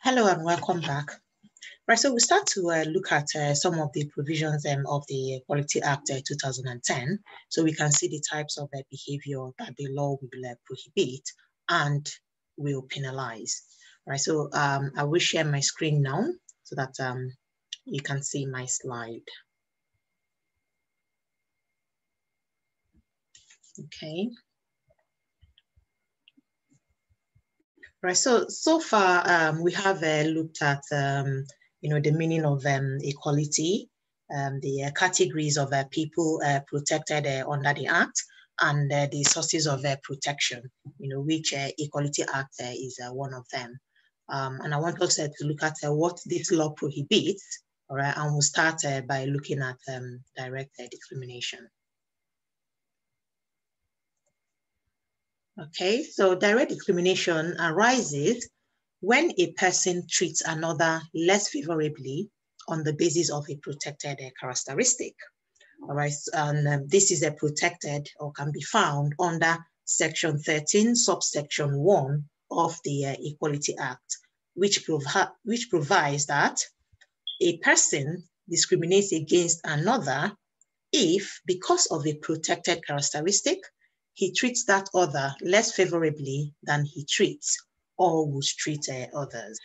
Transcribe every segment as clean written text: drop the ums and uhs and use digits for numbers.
Hello and welcome back. Right, so we start to look at some of the provisions of the Equality Act 2010. So we can see the types of behavior that the law will prohibit and will penalize. Right, so I will share my screen now so that you can see my slide. Okay. Right, so far we have looked at the meaning of equality, the categories of people protected under the Act, and the sources of protection, which Equality Act is one of them. And I want us to look at what this law prohibits, all right, and we'll start by looking at direct discrimination. Okay, so direct discrimination arises when a person treats another less favorably on the basis of a protected characteristic. All right, and this is protected or can be found under Section 13, subsection 1 of the Equality Act, which provides that a person discriminates against another if, because of a protected characteristic, he treats that other less favorably than he treats or would treat others.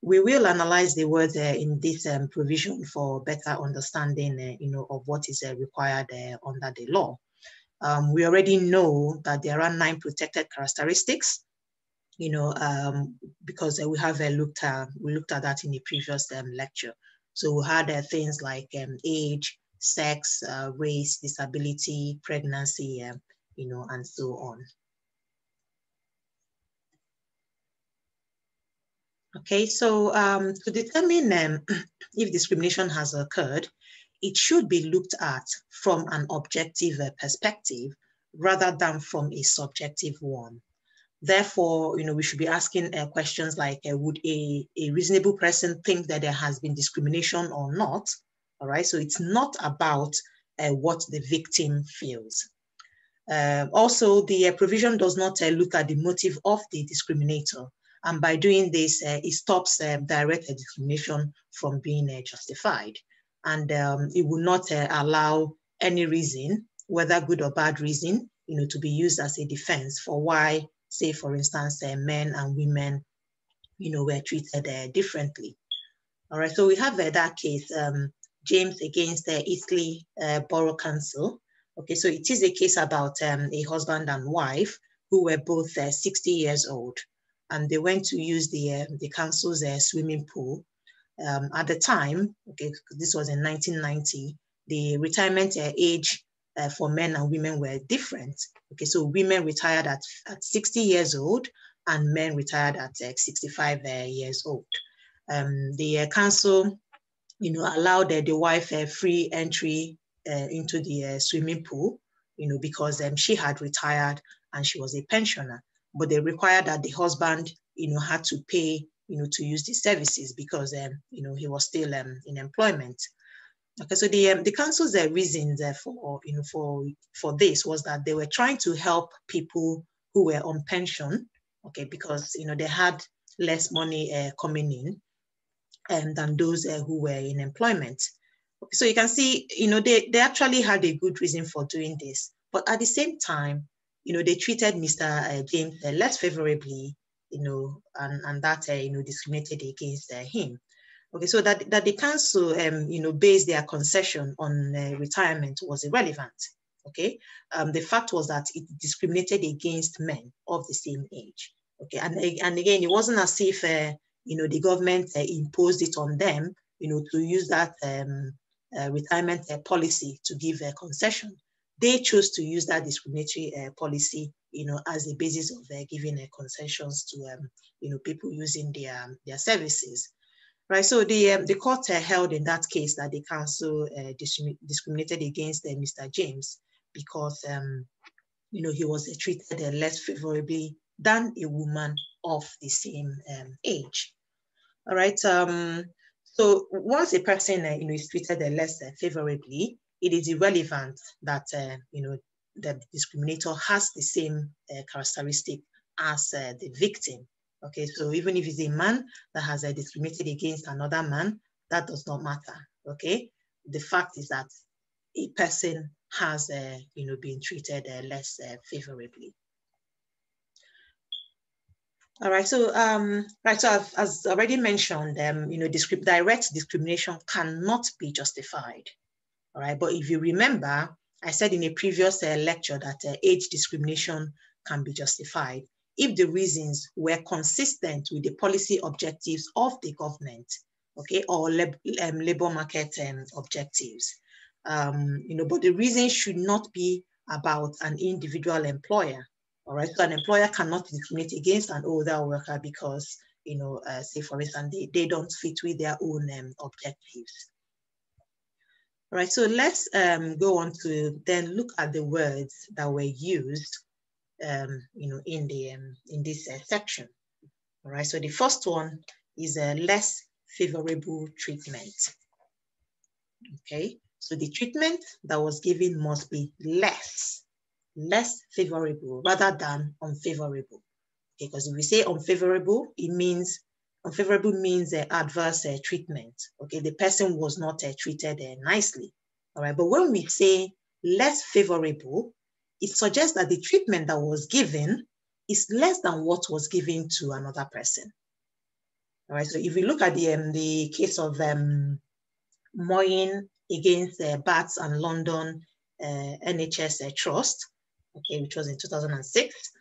We will analyze the words in this provision for better understanding, of what is required under the law. We already know that there are 9 protected characteristics, because we have looked at that in the previous lecture. So we had things like age, sex, race, disability, pregnancy, and so on. Okay, so to determine if discrimination has occurred, it should be looked at from an objective perspective rather than from a subjective one. Therefore, we should be asking questions like, would a reasonable person think that there has been discrimination or not? All right, so it's not about what the victim feels. Also, the provision does not look at the motive of the discriminator. And by doing this, it stops direct discrimination from being justified. And it will not allow any reason, whether good or bad reason, to be used as a defense for why, say, for instance, men and women, were treated differently. All right, so we have that case, James against Eastleigh Borough Council. Okay, so it is a case about a husband and wife who were both 60 years old, and they went to use the council's swimming pool. At the time, okay, this was in 1990, the retirement age for men and women were different. Okay, so women retired at 60 years old and men retired at 65 years old. The council, allowed the wife free entry into the swimming pool, because she had retired and she was a pensioner. But they required that the husband, had to pay, to use the services because, he was still in employment. Okay, so the council's reasons for this was that they were trying to help people who were on pension, okay, because they had less money coming in than those who were in employment. So you can see, they actually had a good reason for doing this, but at the same time, they treated Mr. James less favorably, and that, discriminated against him. Okay, so that the council, based their concession on retirement was irrelevant. Okay, the fact was that it discriminated against men of the same age. Okay, and again, it wasn't as if the government imposed it on them, to use that retirement policy to give a concession. They chose to use that discriminatory policy, as a basis of giving concessions to people using their services. Right, so the court held in that case that the council discriminated against Mr. James because he was treated less favorably than a woman of the same age. All right, so once a person is treated less favorably, it is irrelevant that the discriminator has the same characteristic as the victim. Okay, so even if it's a man that has discriminated against another man, that does not matter. Okay, the fact is that a person has, been treated less favorably. All right, so so as already mentioned, direct discrimination cannot be justified. All right, but if you remember, I said in a previous lecture that age discrimination can be justified if the reasons were consistent with the policy objectives of the government, okay, or labor market objectives. But the reason should not be about an individual employer. All right, so an employer cannot discriminate against an older worker because, say for instance, they don't fit with their own objectives. All right, so let's go on to then look at the words that were used, in this section. All right, so the first one is a less favorable treatment. Okay, so the treatment that was given must be less favorable rather than unfavorable. Okay, because if we say unfavorable, it means unfavorable means adverse treatment. Okay, the person was not treated nicely. All right, but when we say less favorable, it suggests that the treatment that was given is less than what was given to another person. All right, so if we look at the case of Moyen against Bats and London NHS Trust, okay, which was in 2006.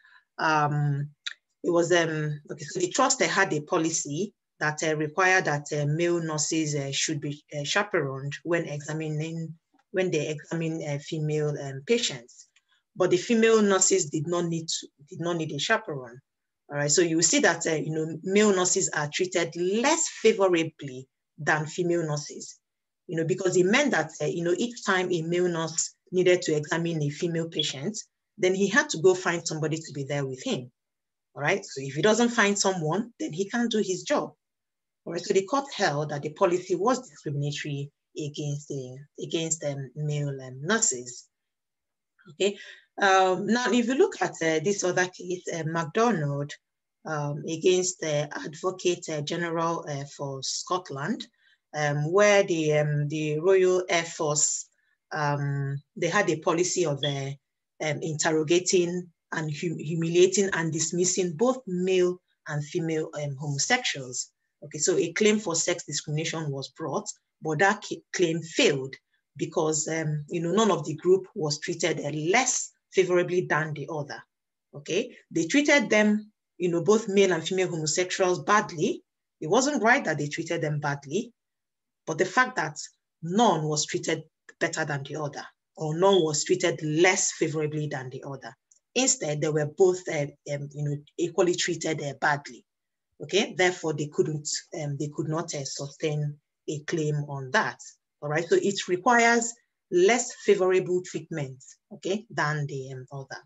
It was okay. So the trust had a policy that required that male nurses should be chaperoned when they examine female patients, but the female nurses did not need a chaperone. All right, so you will see that male nurses are treated less favorably than female nurses. Because it meant that, each time a male nurse needed to examine a female patient, then he had to go find somebody to be there with him. All right. So if he doesn't find someone, then he can't do his job. All right. So the court held that the policy was discriminatory against male nurses. Okay. Now, if you look at this other case, MacDonald against the Advocate General for Scotland, where the Royal Air Force, they had a policy of interrogating and humiliating and dismissing both male and female homosexuals. Okay, so a claim for sex discrimination was brought, but that claim failed because none of the group was treated less favorably than the other. Okay, they treated them, both male and female homosexuals badly. It wasn't right that they treated them badly, but the fact that none was treated better than the other, or none was treated less favorably than the other. Instead, they were both, equally treated badly. Okay, therefore they could not sustain a claim on that. All right, so it requires less favorable treatment, okay, than the other.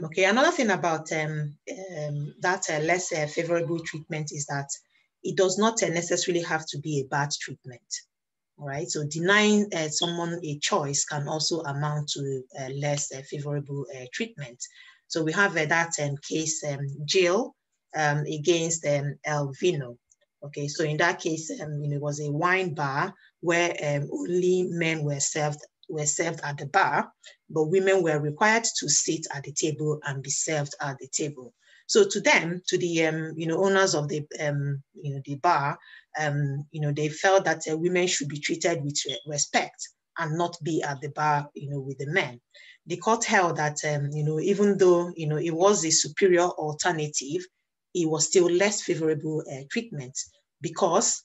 Okay, another thing about that less favorable treatment is that it does not necessarily have to be a bad treatment. All right, so denying someone a choice can also amount to less favorable treatment. So we have that case, Jill against El Vino. Okay, so in that case, it was a wine bar where only men were served at the bar, but women were required to sit at the table and be served at the table. So to them, to the owners of the the bar, they felt that women should be treated with respect and not be at the bar, with the men. The court held that even though it was a superior alternative, it was still less favorable treatment because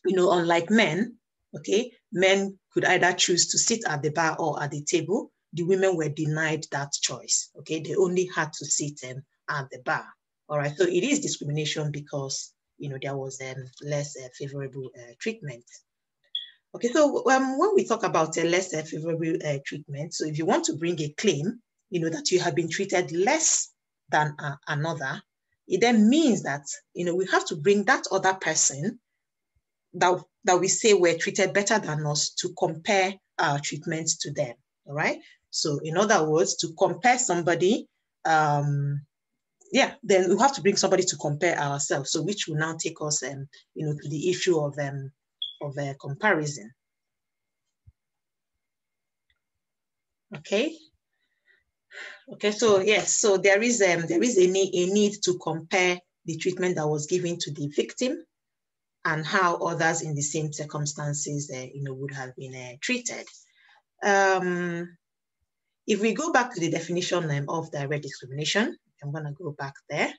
unlike men, okay, men could either choose to sit at the bar or at the table. The women were denied that choice. Okay, they only had to sit at the bar. All right, so it is discrimination because there was less favorable treatment. Okay, so when we talk about a less favorable treatment, so if you want to bring a claim, that you have been treated less than another, it then means that we have to bring that other person that we say were treated better than us to compare our treatments to them. All right. So in other words, to compare somebody then we have to bring somebody to compare ourselves. So which will now take us, to the issue of comparison. Okay. Okay. So yes. So there is a need to compare the treatment that was given to the victim and how others in the same circumstances, would have been treated. If we go back to the definition of direct discrimination, I'm going to go back there.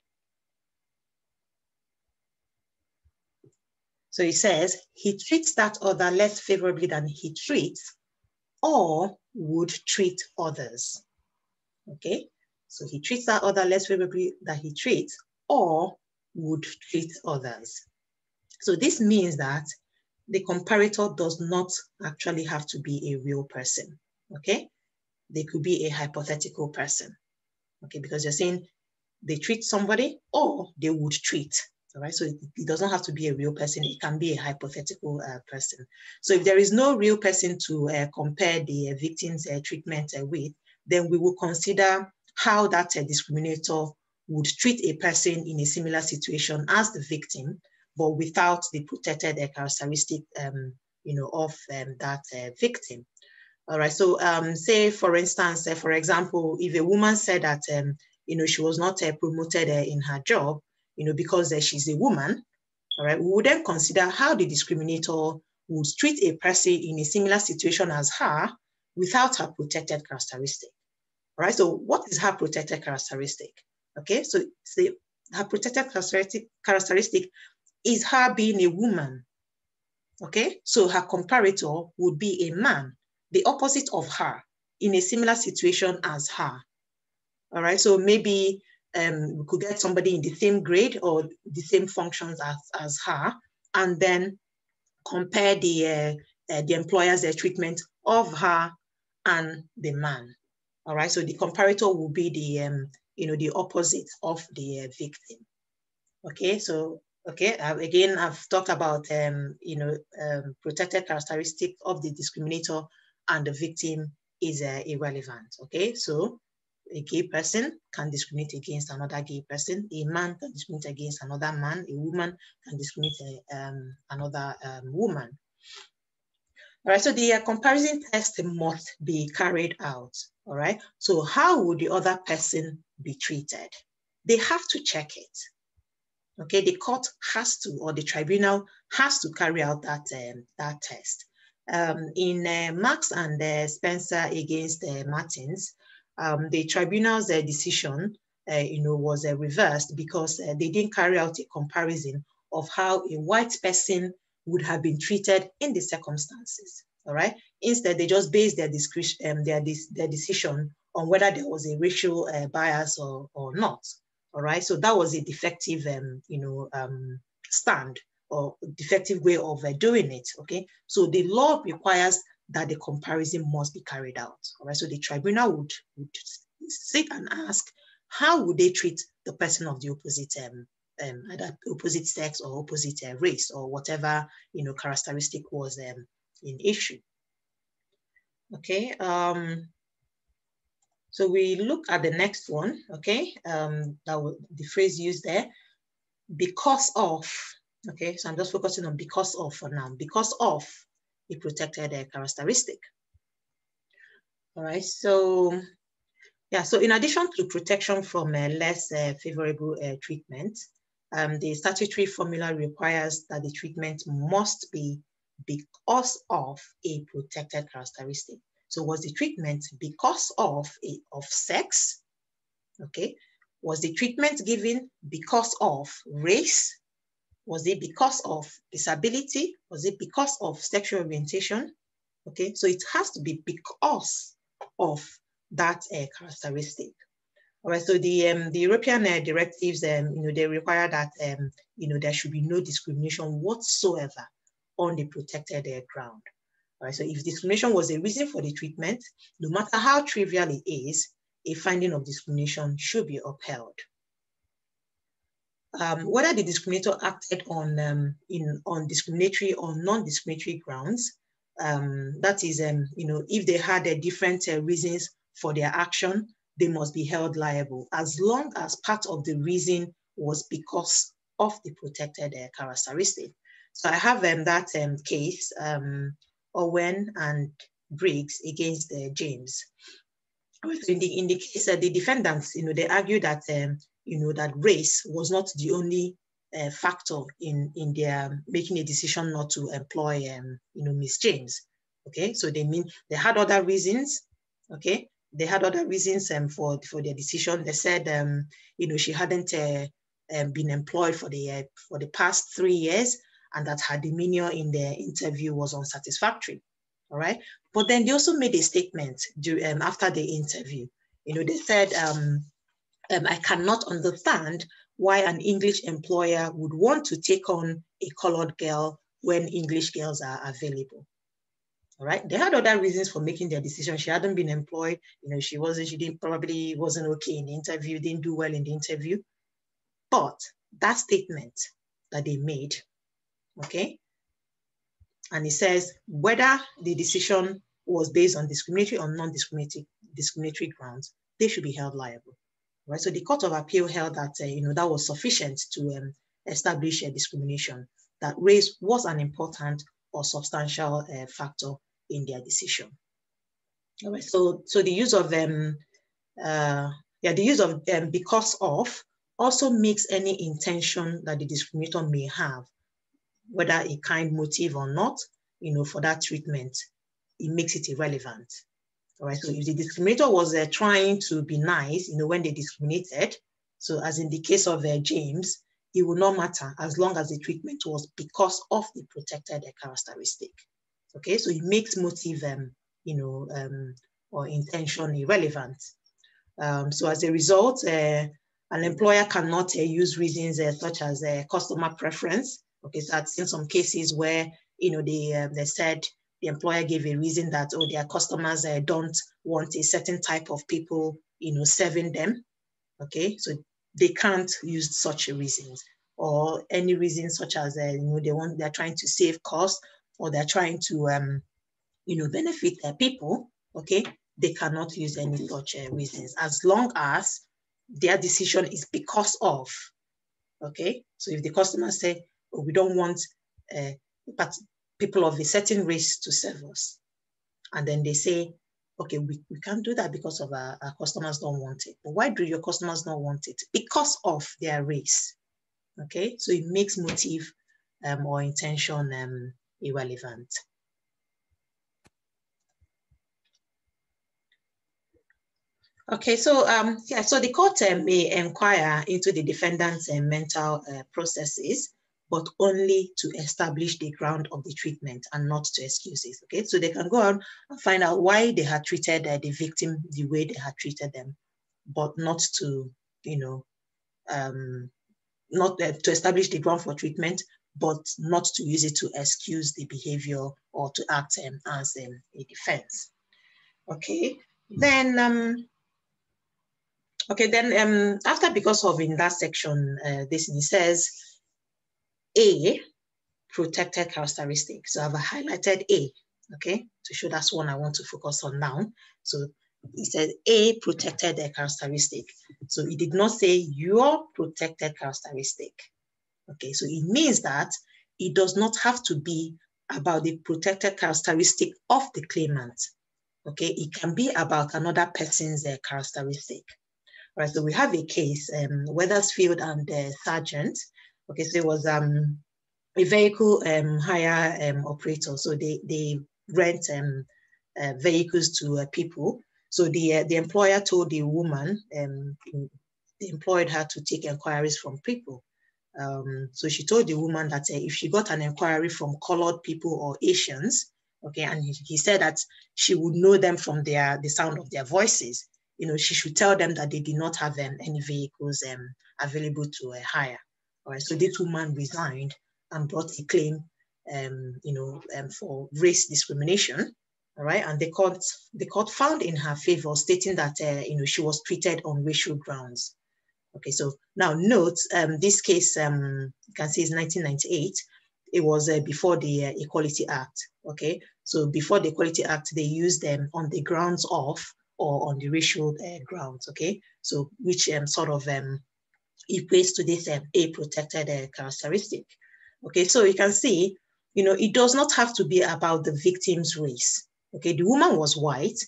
So it says, he treats that other less favorably than he treats or would treat others. Okay, so he treats that other less favorably than he treats or would treat others. So this means that the comparator does not actually have to be a real person. Okay, they could be a hypothetical person. Okay, because you're saying they treat somebody or they would treat. All right, so it doesn't have to be a real person. It can be a hypothetical person. So if there is no real person to compare the victim's treatment with, then we will consider how that discriminator would treat a person in a similar situation as the victim, but without the protected characteristic, of that victim. All right. So say, for instance, for example, if a woman said that, she was not promoted in her job, because she's a woman, all right, we would then consider how the discriminator would treat a person in a similar situation as her without her protected characteristic. All right. So what is her protected characteristic? Okay. So her protected characteristic is her being a woman. Okay. So her comparator would be a man, the opposite of her, in a similar situation as her. All right, so maybe we could get somebody in the same grade or the same functions as her, and then compare the employer's treatment of her and the man. All right, so the comparator will be the opposite of the victim. Okay, so again, I've talked about protected characteristic of the discriminator and the victim is irrelevant. Okay, so a gay person can discriminate against another gay person. A man can discriminate against another man. A woman can discriminate another woman. All right, so the comparison test must be carried out. All right, so how would the other person be treated? They have to check it. Okay, the court has to, or the tribunal has to carry out that test. In Marks and Spencer against Martins, the tribunal's decision, was reversed because they didn't carry out a comparison of how a white person would have been treated in the circumstances. All right. Instead, they just based their decision on whether there was a racial bias or not. All right, so that was a defective, stand or defective way of doing it. Okay, so the law requires that the comparison must be carried out. All right, so the tribunal would sit and ask, how would they treat the person of the opposite, either opposite sex or opposite race or whatever characteristic was in issue. Okay. So we look at the next one, okay? The phrase used there, because of, okay? So I'm just focusing on because of for now, because of a protected characteristic. All right, so yeah, so in addition to protection from less favorable treatment, the statutory formula requires that the treatment must be because of a protected characteristic. So was the treatment because of sex? Okay. Was the treatment given because of race? Was it because of disability? Was it because of sexual orientation? Okay. So it has to be because of that characteristic. All right. So the European directives, they require that there should be no discrimination whatsoever on the protected ground. All right, so if discrimination was a reason for the treatment, no matter how trivial it is, a finding of discrimination should be upheld. Whether the discriminator acted on discriminatory or non-discriminatory grounds, that is, if they had different reasons for their action, they must be held liable as long as part of the reason was because of the protected characteristic. So I have that case, Owen and Briggs against James. In the case, the defendants, they argue that, that race was not the only factor in their making a decision not to employ, Miss James. Okay, so they had other reasons. Okay, they had other reasons for their decision. They said, she hadn't been employed for the past 3 years, and that her demeanor in the interview was unsatisfactory. All right. But then they also made a statement after the interview. They said, I cannot understand why an English employer would want to take on a colored girl when English girls are available. All right. They had other reasons for making their decision. She hadn't been employed. She probably wasn't okay in the interview, didn't do well in the interview. But that statement that they made, okay, and it says whether the decision was based on discriminatory or non-discriminatory grounds, they should be held liable. Right? So the Court of Appeal held that that was sufficient to establish a discrimination, that race was an important or substantial factor in their decision. All right. So the use of because of also makes any intention that the discriminator may have, whether a kind motive or not, for that treatment, it makes it irrelevant. All right. So if the discriminator was trying to be nice, when they discriminated, so as in the case of James, it will not matter as long as the treatment was because of the protected characteristic. Okay. So it makes motive, or intention irrelevant. So as a result, an employer cannot use reasons such as customer preference. Okay, so I've seen some cases where, they said the employer gave a reason that, their customers don't want a certain type of people, serving them. Okay, so they can't use such reasons, or any reason such as, they're trying to save costs, or they're trying to, benefit their people. Okay, they cannot use any such reasons as long as their decision is because of. Okay, so if the customer say, we don't want but people of a certain race to serve us, and then they say, okay, we can't do that because of our customers don't want it. But why do your customers not want it? Because of their race. Okay, so it makes motive or intention irrelevant. Okay, so so the court may inquire into the defendant's mental processes, but only to establish the ground of the treatment and not to excuse it. Okay, so they can go on and find out why they had treated the victim the way they had treated them, but not to, not to establish the ground for treatment, but not to use it to excuse the behavior or to act as a defense. Okay, then. Okay, then after because of in that section, this it says A, protected characteristic. So I've highlighted A, okay, to show that's one I want to focus on now. So it says A, protected characteristic. So it did not say your protected characteristic. Okay, so it means that it does not have to be about the protected characteristic of the claimant. Okay, it can be about another person's characteristic. Right, so we have a case, Wethersfield and Sargent. Okay, so it was a vehicle hire operator. So they rent vehicles to people. So the employer told the woman, they employed her to take inquiries from people. So she told the woman that if she got an inquiry from colored people or Asians, okay, and he said that she would know them from the sound of their voices. She should tell them that they did not have any vehicles available to hire. All right, so this woman resigned and brought a claim, for race discrimination. All right, and the court found in her favor, stating that she was treated on racial grounds. Okay, so now note this case, you can see it's 1998. It was before the Equality Act. Okay, so before the Equality Act, they used them on the grounds of or on the racial grounds, okay? So which sort of equates to this a protected characteristic. Okay, so you can see, it does not have to be about the victim's race. Okay, the woman was white,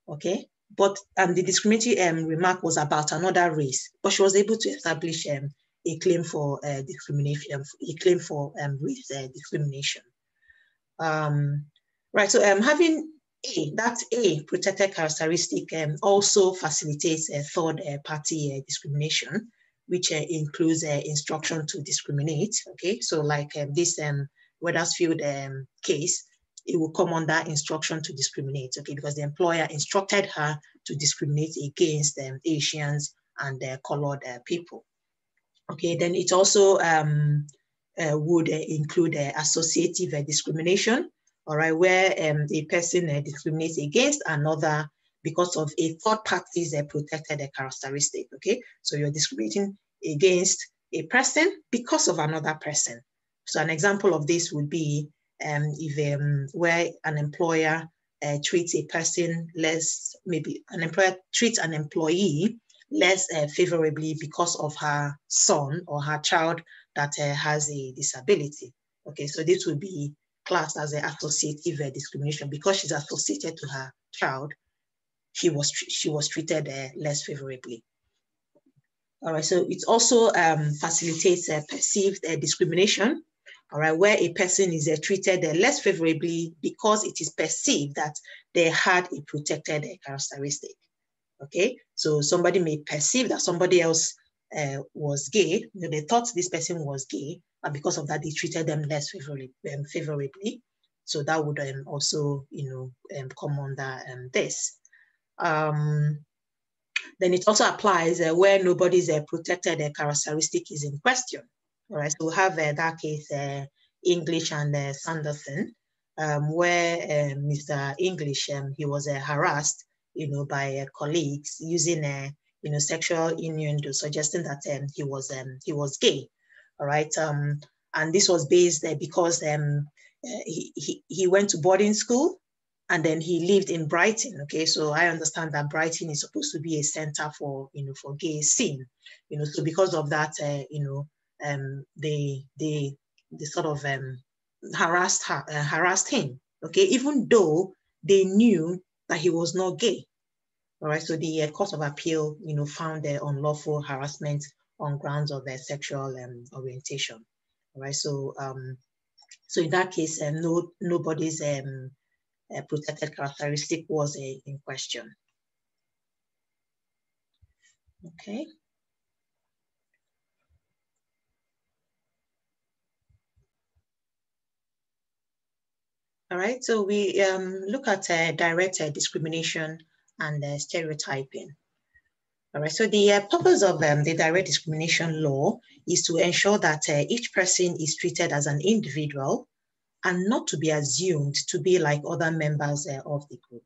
okay, but the discriminatory remark was about another race, but she was able to establish a claim for discrimination, a claim for race discrimination. Right, so having a protected characteristic also facilitates a third party discrimination, which includes instruction to discriminate. Okay, so like this Wethersfield case, it will come under instruction to discriminate. Okay, because the employer instructed her to discriminate against Asians and colored people. Okay, then it also would include associative discrimination, all right, where a person discriminates against another because of a third party's protected characteristic, okay? So you're discriminating against a person because of another person. So an example of this would be if where an employer treats a person less, maybe an employer treats an employee less favorably because of her son or her child that has a disability. Okay, so this would be classed as an associative discrimination. Because she's associated to her child, she was treated less favorably. All right, so it also facilitates perceived discrimination, all right, where a person is treated less favorably because it is perceived that they had a protected characteristic. Okay, so somebody may perceive that somebody else was gay. They thought this person was gay, and because of that, they treated them less favorably. So that would also, come under this. Then it also applies where nobody's protected characteristic is in question. All right, so we have that case, English and Sanderson, where Mr. English, he was harassed, by colleagues using sexual innuendo, suggesting that he was gay. All right, and this was based because he went to boarding school, and then he lived in Brighton. Okay, so I understand that Brighton is supposed to be a center for for gay scene. So because of that, they sort of harassed him. Okay, even though they knew that he was not gay. All right, so the Court of Appeal, found unlawful harassment on grounds of their sexual orientation. All right, so so in that case, nobody's protected characteristic was in question. Okay. All right, so we look at direct discrimination and stereotyping. All right, so the purpose of the direct discrimination law is to ensure that each person is treated as an individual and not to be assumed to be like other members of the group.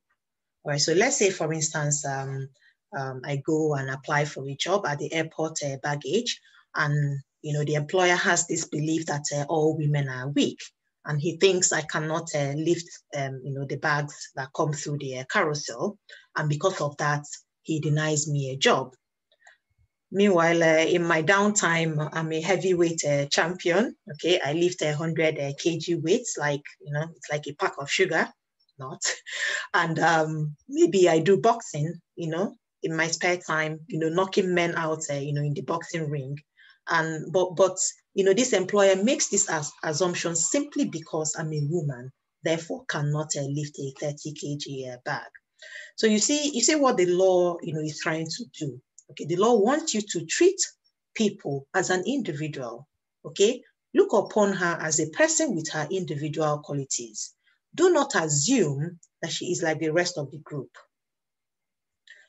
All right, so let's say, for instance, I go and apply for a job at the airport baggage, and the employer has this belief that all women are weak, and he thinks I cannot lift the bags that come through the carousel, and because of that, he denies me a job. Meanwhile, in my downtime, I'm a heavyweight champion. Okay, I lift 100 kg weights, like it's like a pack of sugar, not. And maybe I do boxing, in my spare time, knocking men out, in the boxing ring. And but this employer makes this assumption simply because I'm a woman, therefore cannot lift a 30 kg bag. So you see what the law, is trying to do. Okay, the law wants you to treat people as an individual. Okay, look upon her as a person with her individual qualities. Do not assume that she is like the rest of the group.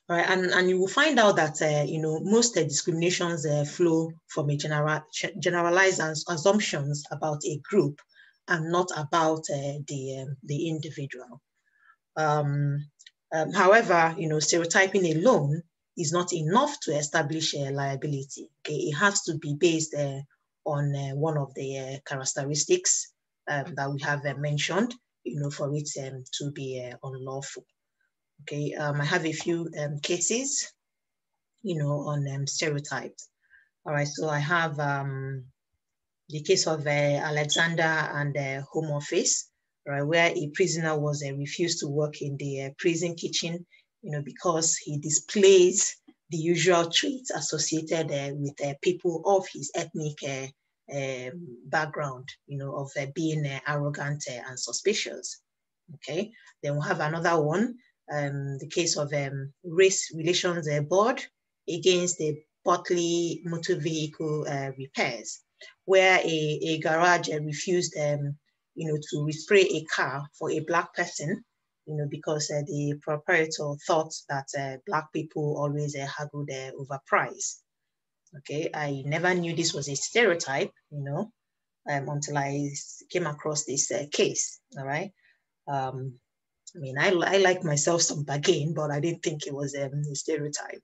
All right, and you will find out that most discriminations flow from a generalized assumptions about a group and not about the individual. However, stereotyping alone is not enough to establish a liability. Okay, it has to be based on one of the characteristics that we have mentioned, for it to be unlawful. Okay, I have a few cases, on stereotypes. All right, so I have the case of Alexander and Home Office, right, where a prisoner was refused to work in the prison kitchen, because he displays the usual traits associated with people of his ethnic background, of being arrogant and suspicious. Okay, then we'll have another one, the case of Race Relations Board against the Berkeley Motor Vehicle Repairs, where a garage refused, to respray a car for a Black person, because the proprietor thought that Black people always haggled over price. Okay, I never knew this was a stereotype, until I came across this case. All right. I mean, I like myself some bargain, but I didn't think it was a stereotype.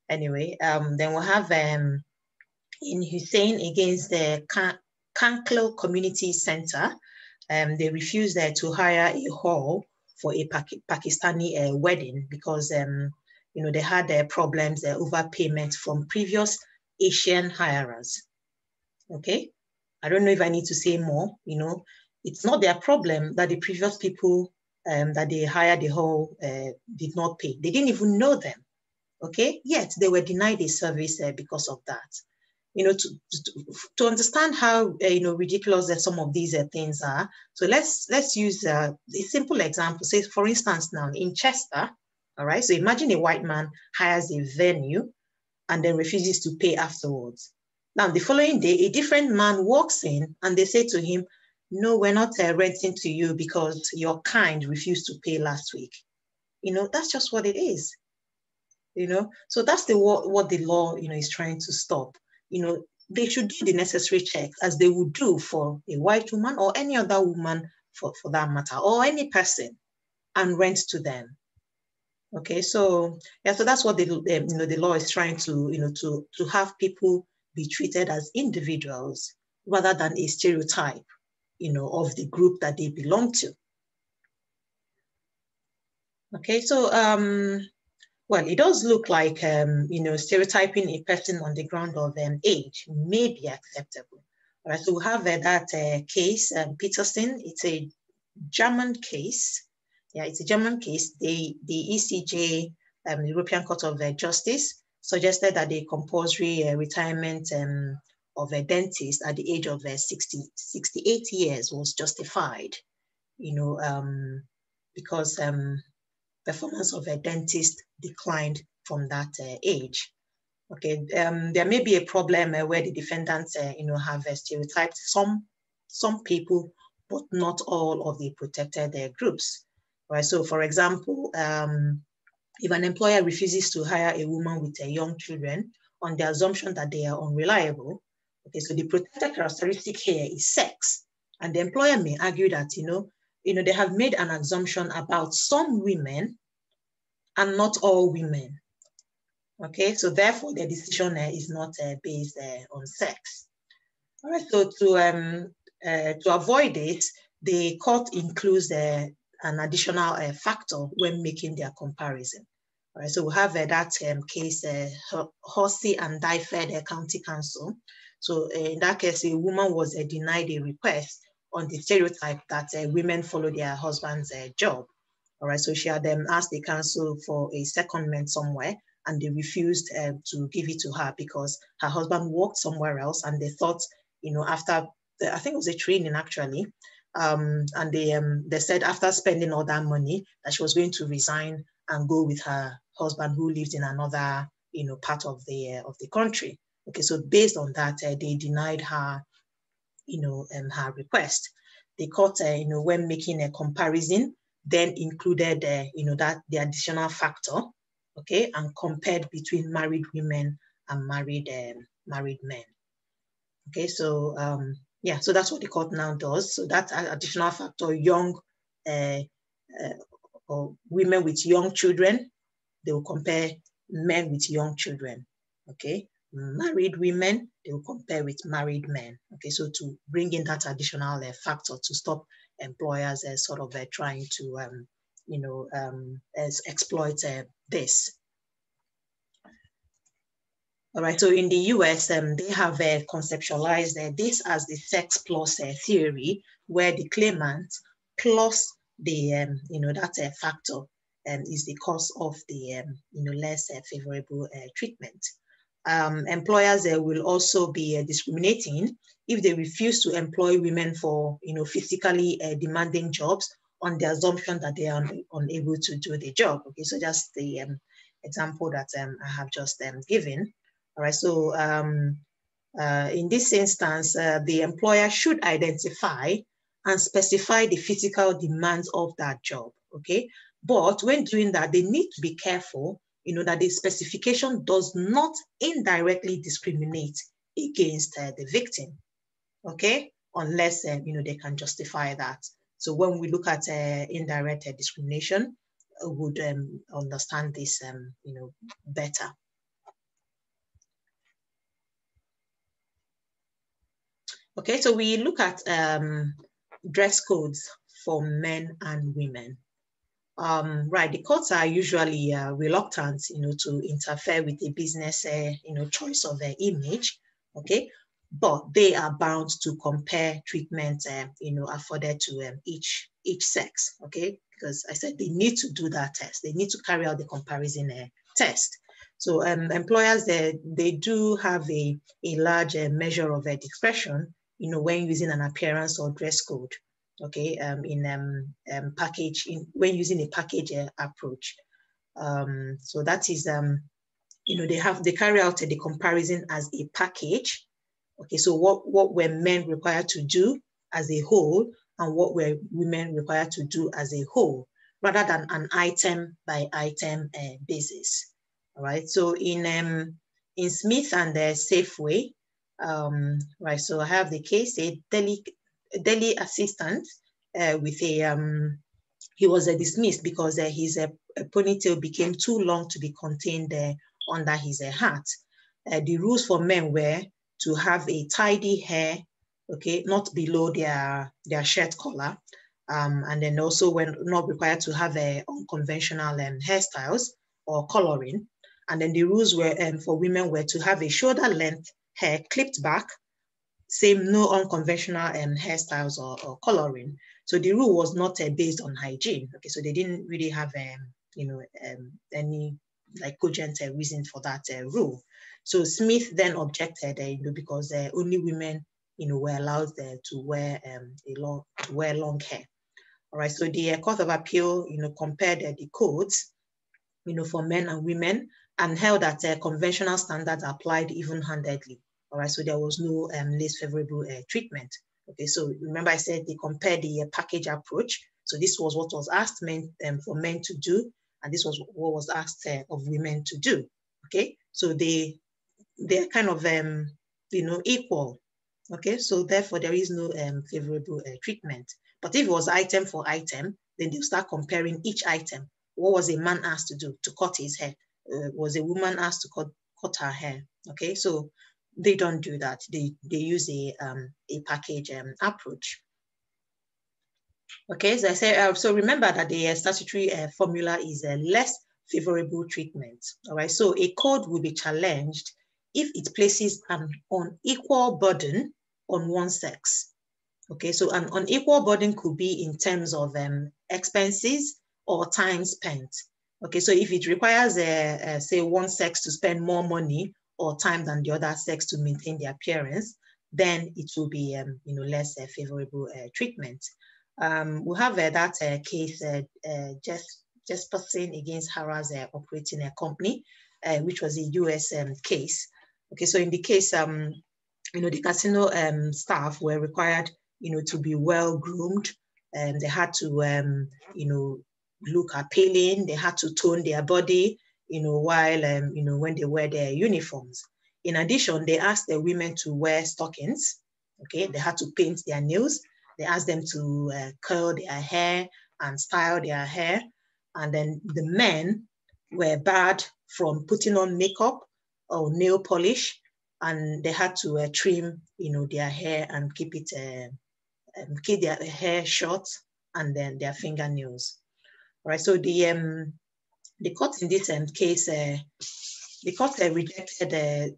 Anyway, then we'll have in Hussein against the Kanklo Community Center. They refused to hire a hall for a Pakistani wedding because, they had problems, overpayment from previous Asian hirers. Okay, I don't know if I need to say more. It's not their problem that the previous people that they hired the hall did not pay. They didn't even know them. Okay, yet they were denied a service because of that. To understand how ridiculous that some of these things are. So let's use a simple example. Say, for instance, now in Chester, all right. So imagine a white man hires a venue and then refuses to pay afterwards. Now, the following day, a different man walks in and they say to him, "No, we're not renting to you because your kind refused to pay last week." That's just what it is. So that's what the law, is trying to stop. They should do the necessary checks as they would do for a white woman or any other woman for that matter, or any person, and rent to them. Okay, so yeah, so that's what the law is trying to, to have people be treated as individuals rather than a stereotype, of the group that they belong to. Okay, so well, it does look like stereotyping a person on the ground of age may be acceptable. All right, so we have that case, Peterson. It's a German case. Yeah, it's a German case. The ECJ, the European Court of Justice, suggested that the compulsory retirement of a dentist at the age of 68 years was justified, because performance of a dentist declined from that age. Okay, there may be a problem where the defendants, have stereotyped some people, but not all of the protected groups. Right. So, for example, if an employer refuses to hire a woman with young children on the assumption that they are unreliable, okay, so the protected characteristic here is sex, and the employer may argue that they have made an assumption about some women and not all women. Okay, so therefore the decision is not based on sex. All right, so to avoid it, the court includes an additional factor when making their comparison. All right, so we have that case, Horsey and Dyfed County Council. So in that case, a woman was denied a request on the stereotype that women follow their husband's job. All right, so she had asked the council for a secondment somewhere, and they refused to give it to her because her husband worked somewhere else, and they thought, after I think it was a training actually, and they said after spending all that money that she was going to resign and go with her husband who lived in another part of the country. Okay, so based on that, they denied her her request. The court, when making a comparison, then included that the additional factor, okay, and compared between married women and married men. Okay, so yeah, so that's what the court now does. So that additional factor, young or women with young children, they will compare men with young children. Okay, married women, they will compare with married men. Okay, so to bring in that additional factor to stop employers sort of trying to exploit this. All right, so in the US, they have conceptualized this as the sex plus theory, where the claimant plus the, that factor is the cause of the, less favorable treatment. Employers will also be discriminating if they refuse to employ women for, physically demanding jobs on the assumption that they are unable to do the job. Okay, so just the example that I have just given. All right, so in this instance, the employer should identify and specify the physical demands of that job, okay? But when doing that, they need to be careful, that the specification does not indirectly discriminate against the victim, okay? Unless, they can justify that. So when we look at indirect discrimination, we would understand this, better. Okay, so we look at dress codes for men and women. Right, the courts are usually reluctant, to interfere with the business, choice of image, okay? But they are bound to compare treatment, afforded to each sex, okay? Because I said they need to do that test. They need to carry out the comparison test. So employers, they do have a large measure of discretion, when using an appearance or dress code, okay, when using a package approach. So that is, they carry out the comparison as a package. Okay, so what were men required to do as a whole and what were women required to do as a whole, rather than an item by item basis. All right, so in Smith and Safeway, right, so I have the case, a deli assistant with a, he was dismissed because his ponytail became too long to be contained under his hat. The rules for men were to have a tidy hair, okay, not below their shirt collar, and then also when not required to have unconventional hairstyles or coloring. And then the rules were for women were to have a shoulder length hair clipped back, same, no unconventional hairstyles or coloring. So the rule was not based on hygiene. Okay, so they didn't really have any like cogent reason for that rule. So Smith then objected, because only women, were allowed to wear long hair. All right. So the Court of Appeal, compared the codes, for men and women, and held that conventional standards applied even-handedly. All right. So there was no less favorable treatment. Okay. So remember I said they compared the package approach. So this was what was asked for men to do, and this was what was asked of women to do. Okay. So they're kind of equal. Okay, so therefore there is no favorable treatment. But if it was item for item, then they'll start comparing each item. What was a man asked to do? To cut his hair. Was a woman asked to cut her hair? Okay, so they don't do that. They use a package approach. Okay, so I say, so remember that the statutory formula is a less favorable treatment. All right, so a code will be challenged if it places an unequal burden on one sex. Okay, so an unequal burden could be in terms of expenses or time spent. Okay, so if it requires, say, one sex to spend more money or time than the other sex to maintain their appearance, then it will be, less favorable treatment. We have that case, Jesperson against Harrah's operating company, which was a US case. Okay, so in the case, the casino staff were required, to be well groomed, and they had to, look appealing. They had to tone their body, while, when they wear their uniforms. In addition, they asked the women to wear stockings. Okay, they had to paint their nails. They asked them to curl their hair and style their hair. And then the men were barred from putting on makeup or nail polish, and they had to trim, their hair and keep their hair short, and then their fingernails. All right, so the court in this case, the court rejected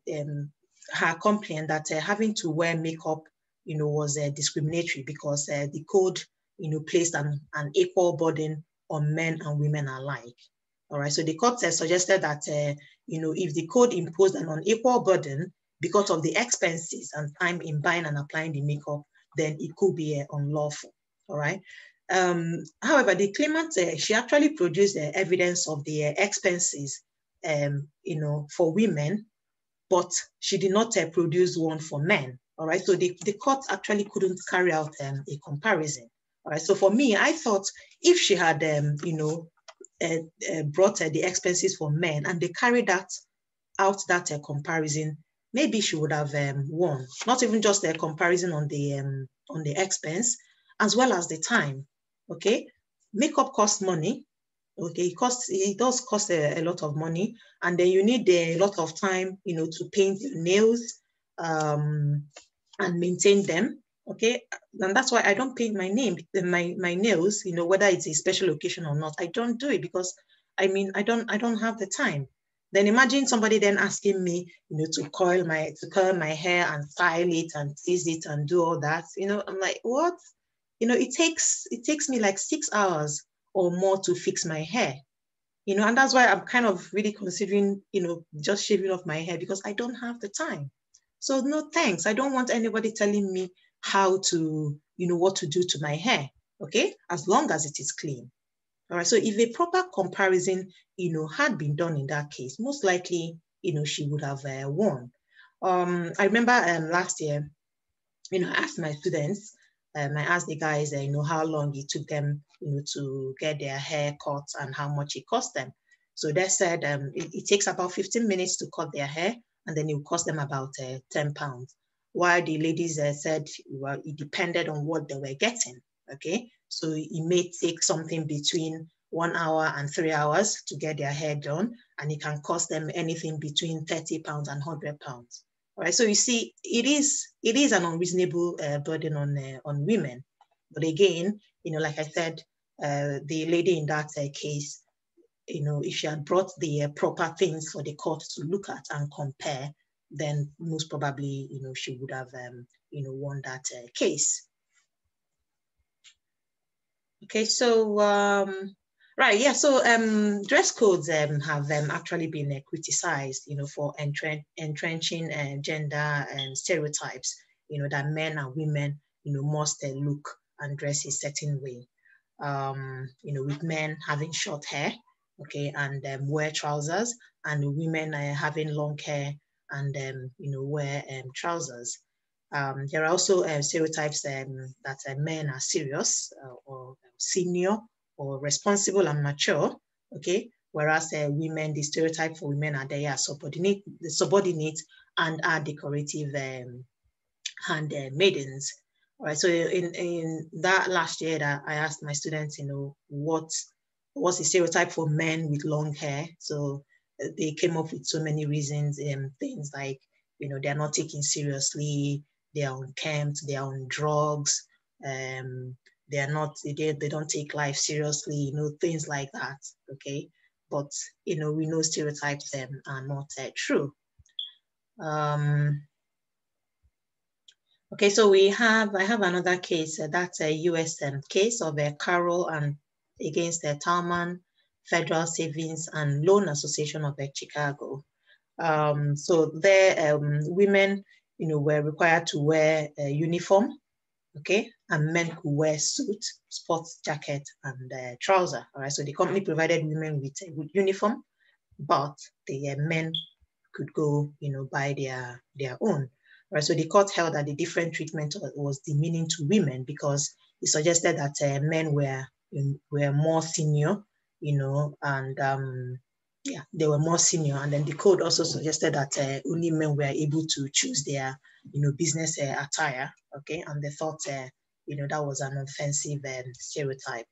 her complaint that having to wear makeup, was discriminatory because the code, placed an equal burden on men and women alike. All right, so the court suggested that, if the code imposed an unequal burden because of the expenses and time in buying and applying the makeup, then it could be unlawful. All right. However, the claimant, she actually produced evidence of the expenses, for women, but she did not produce one for men. All right, so the court actually couldn't carry out a comparison. All right, so for me, I thought if she had, brought the expenses for men and they carried out that comparison, maybe she would have won. Not even just a comparison on the expense, as well as the time. Okay, makeup costs money. Okay, it does cost a lot of money, and then you need a lot of time, to paint your nails and maintain them. Okay, and that's why I don't paint my nails, whether it's a special occasion or not. I don't do it because I don't have the time. Then imagine somebody then asking me, to curl my hair and style it and tease it and do all that. I'm like, what? It takes me like 6 hours or more to fix my hair. And that's why I'm kind of really considering, just shaving off my hair because I don't have the time. So no thanks. I don't want anybody telling me how to, what to do to my hair. Okay, as long as it is clean. All right, so if a proper comparison, had been done in that case, most likely, she would have won. I remember last year, I asked my students, I asked the guys, how long it took them, to get their hair cut and how much it cost them. So they said it takes about 15 minutes to cut their hair, and then it will cost them about 10 pounds. While the ladies said, well, it depended on what they were getting. Okay, so it may take something between 1 hour and 3 hours to get their hair done, and it can cost them anything between 30 pounds and 100 pounds. All right, so you see, it is an unreasonable burden on women. But again, like I said, the lady in that case, if she had brought the proper things for the court to look at and compare, then most probably, she would have, won that case. Okay, so right, yeah. So dress codes have actually been criticized, for entrenching gender stereotypes, that men and women, must look and dress a certain way. With men having short hair, okay, and wear trousers, and women having long hair and wear trousers. There are also stereotypes that men are serious or senior or responsible and mature, okay? Whereas women, the stereotype for women are they are subordinate and are decorative hand maidens. All right, so in that last year that I asked my students, what's the stereotype for men with long hair? So they came up with so many reasons, things like, they're not taken seriously, they are unkempt, they are on drugs, they don't take life seriously, things like that, okay? But, we know stereotypes are not true. Okay, so I have another case, that's a US case of Carroll and against the Talman Federal Savings and Loan Association of Chicago. So there, women, were required to wear a uniform, okay, and men could wear suit, sports jacket, and trouser. All right, so the company provided women with a uniform, but the men could go, buy their own. All right, so the court held that the different treatment was demeaning to women because it suggested that men were more senior, and yeah, they were more senior. And then the code also suggested that only men were able to choose their, business attire. Okay, and they thought, that was an offensive stereotype.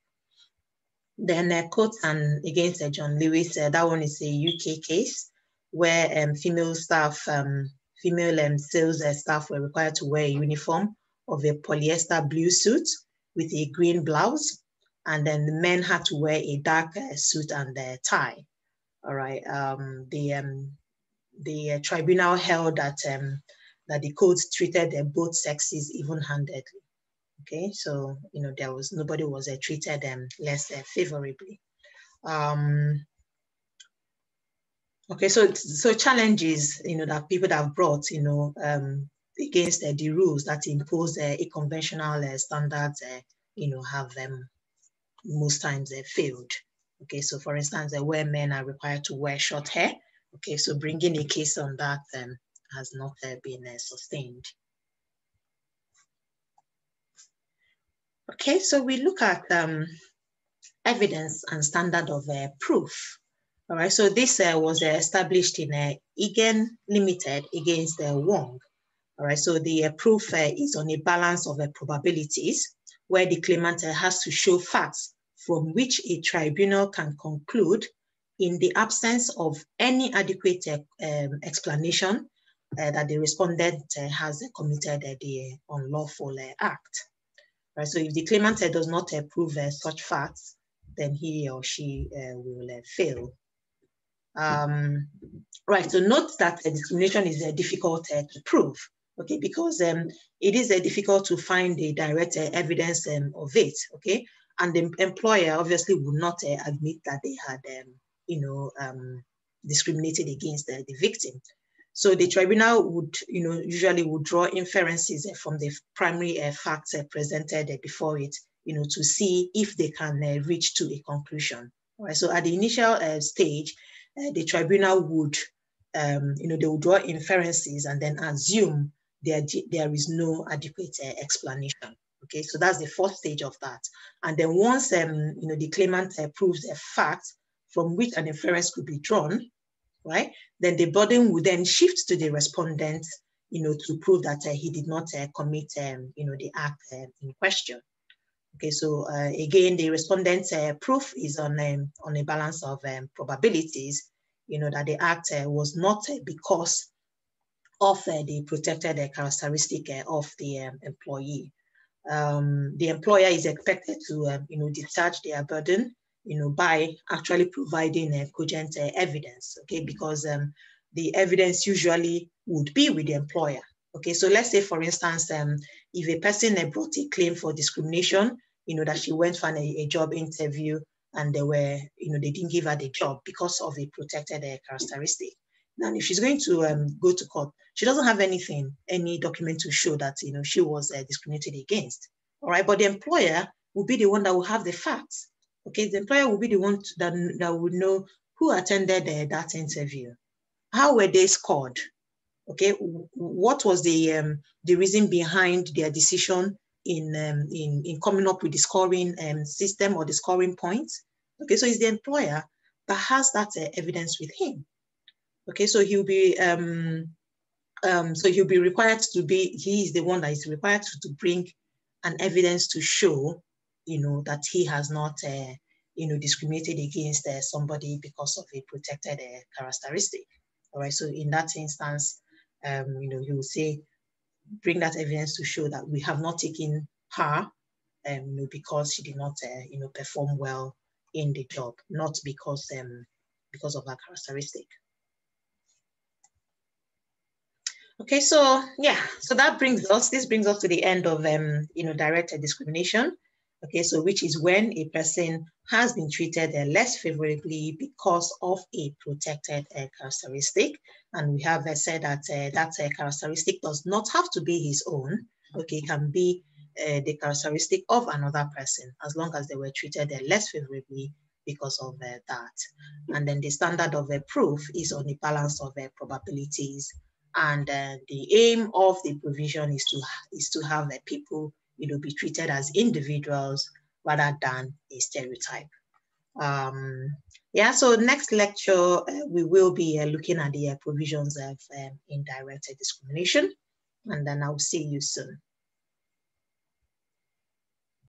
Then quote and against John Lewis, that one is a UK case where female sales staff were required to wear a uniform of a polyester blue suit with a green blouse and then the men had to wear a dark suit and tie. All right. The tribunal held that that the codes treated both sexes even-handedly. Okay, so nobody was treated less favorably. Okay, so challenges that people have brought against the rules that impose a conventional standards have most times failed. Okay, so for instance, where men are required to wear short hair. Okay, so bringing a case on that has not been sustained. Okay, so we look at evidence and standard of proof. All right, so this was established in Egan Limited against Wong. All right, so the proof is on a balance of probabilities, where the claimant has to show facts from which a tribunal can conclude, in the absence of any adequate explanation, that the respondent has committed the unlawful act. Right, so if the claimant does not prove such facts, then he or she will fail. Right, so note that discrimination is difficult to prove, okay, because it is difficult to find the direct evidence of it, okay, and the employer obviously would not admit that they had, discriminated against the victim. So the tribunal would, usually would draw inferences from the primary facts presented before it, to see if they can reach to a conclusion. All right, so at the initial stage, the tribunal would, they would draw inferences and then assume there is no adequate explanation. Okay, so that's the first stage of that. And then once, the claimant proves a fact from which an inference could be drawn, right, then the burden would then shift to the respondent, to prove that he did not commit, the act in question. Okay, so again, the respondent's proof is on a balance of probabilities, that the act was not because of the protected characteristic of the employee. The employer is expected to, discharge their burden, by actually providing cogent evidence, okay, because the evidence usually would be with the employer. Okay, so let's say, for instance, if a person brought a claim for discrimination, that she went for a job interview and they didn't give her the job because of a protected characteristic. Now, if she's going to go to court, she doesn't have any document to show that, she was discriminated against. All right, but the employer will be the one that will have the facts. Okay, the employer will be the one that would know who attended that interview. How were they scored? Okay, what was the reason behind their decision in coming up with the scoring system or the scoring points? Okay, so it's the employer that has that evidence with him. Okay, so he'll be required to be. He is the one that is required to bring an evidence to show, that he has not, discriminated against somebody because of a protected characteristic. All right. So in that instance, he will say, bring that evidence to show that we have not taken her, because she did not, perform well in the job, not because of her characteristic. Okay, so yeah, so this brings us to the end of, direct discrimination. Okay, so which is when a person has been treated less favorably because of a protected characteristic. And we have said that that characteristic does not have to be his own. Okay, it can be the characteristic of another person, as long as they were treated less favorably because of that. And then the standard of proof is on the balance of probabilities. And the aim of the provision is to have people, be treated as individuals rather than a stereotype. Yeah, so next lecture, we will be looking at the provisions of indirect discrimination, and then I'll see you soon.